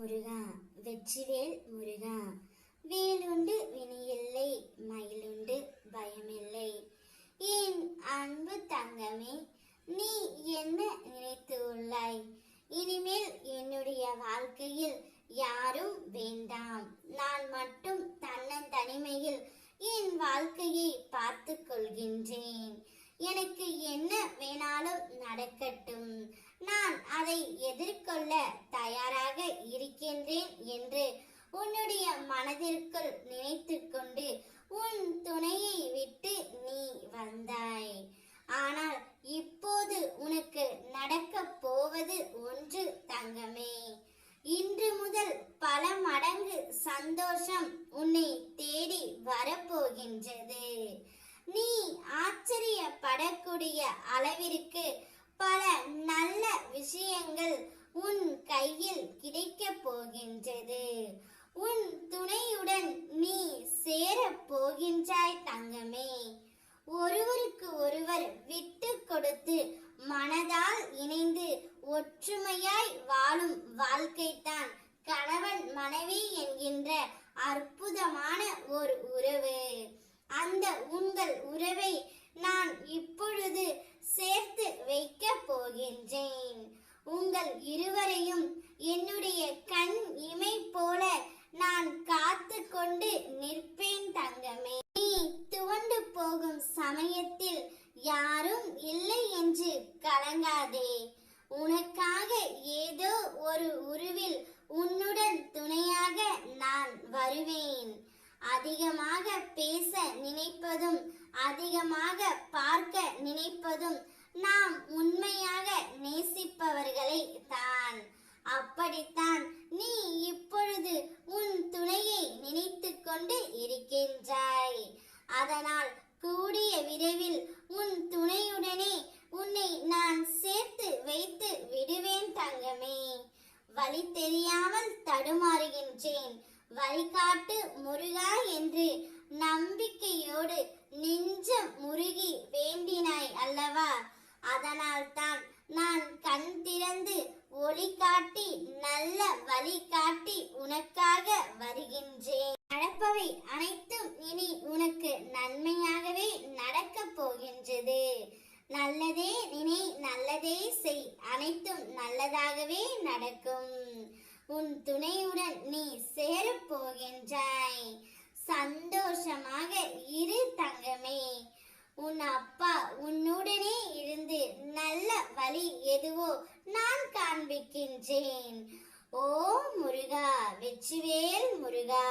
முருகா, வெற்றிவேல் முருகா. வேலுண்டு வினையில்லை, மயிலுண்டு பயமில்லை. என் அன்பு தங்கமே, நீ என்ன நினைத்து உள்ளாய்? இனிமேல் என்னுடைய வாழ்க்கையில் யாரும் வேண்டாம், நான் மட்டும் தன்னந்தனிமையில் என் வாழ்க்கையை பார்த்து கொள்கின்றேன். எனக்கு என்ன வேணாலும் நடக்கட்டும், நான் அதை எதிர்கொள்ள தயாராக இருக்கின்றேன் என்று உன்னுடைய மனதிற்குள் நினைத்து கொண்டு உன் துணையை விட்டு நீ வந்தாய். ஆனால் இப்போது உனக்கு நடக்க போவது ஒன்று தங்கமே. இன்று முதல் பல மடங்கு சந்தோஷம் உன்னை தேடி வரப்போகின்றது. நீ ஆச்சரியப்படக்கூடிய அளவிற்கு பல நல்ல விஷயங்கள் உன் கையில் கிடைக்க போகின்றது. உன் துணையுடன் நீ சேர போகின்றாய் தங்கமே. ஒருவருக்கு ஒருவர் விட்டு கொடுத்து மனதால் இணைந்து ஒற்றுமையாய் வாழும் வாழ்க்கைத்தான் கணவன் மனைவி என்கின்ற அற்புதமான ஒரு உறவு. அந்த உங்கள் உறவை நான் இப்பொழுது சேர்த்து வைக்க போகின்றேன். உங்கள் இருவரையும் என்னுடைய கண் இமை போல நான் காத்து கொண்டு நிற்பேன் தங்கமே. நீ துவண்டு போகும் சமயத்தில் யாரும் இல்லை என்று கலங்காதே. உனக்காக ஏதோ ஒரு உருவில் உன்னுடன் துணையாக நான் வருவேன். அதிகமாக பேச நினைப்பதும் அதிகமாக பார்க்க நினைப்பதும் நாம் உண்மையாக நேசிப்பவர்களை தான். அப்படித்தான் நீ இப்பொழுது உன் துணையை நினைத்து கொண்டு இருக்கின்றாய். அதனால் கூடிய விரைவில் உன் துணையுடனே உன்னை நான் சேர்த்து வைத்து விடுவேன் தங்கமே. வழி தெரியாமல் தடுமாறுகின்றேன், வழிகாட்டு முருகா என்று நம்பிக்கையோடு நெஞ்சம் முருகி வேண்டினாய் அல்லவா? அதனால் தான் நான் கண் திறந்து ஒளி காட்டி நல்ல வழி காட்டி உனக்காக வருகின்றேன். நடப்பவை அனைத்தும் இனி உனக்கு நன்மையாகவே நடக்க போகின்றது. நல்லதே நினை, நல்லதே செய், அனைத்தும் நல்லதாகவே நடக்கும். உன் துணையுடன் நீ சேரப் போகின்றாய். சந்தோஷமாக இரு தங்கமே. உன் அப்பா உன்னுடனே இருந்து நல்ல வழி எதுவோ நான் காண்பிக்கின்றேன். ஓ முருகா, வெற்றிவேல் முருகா.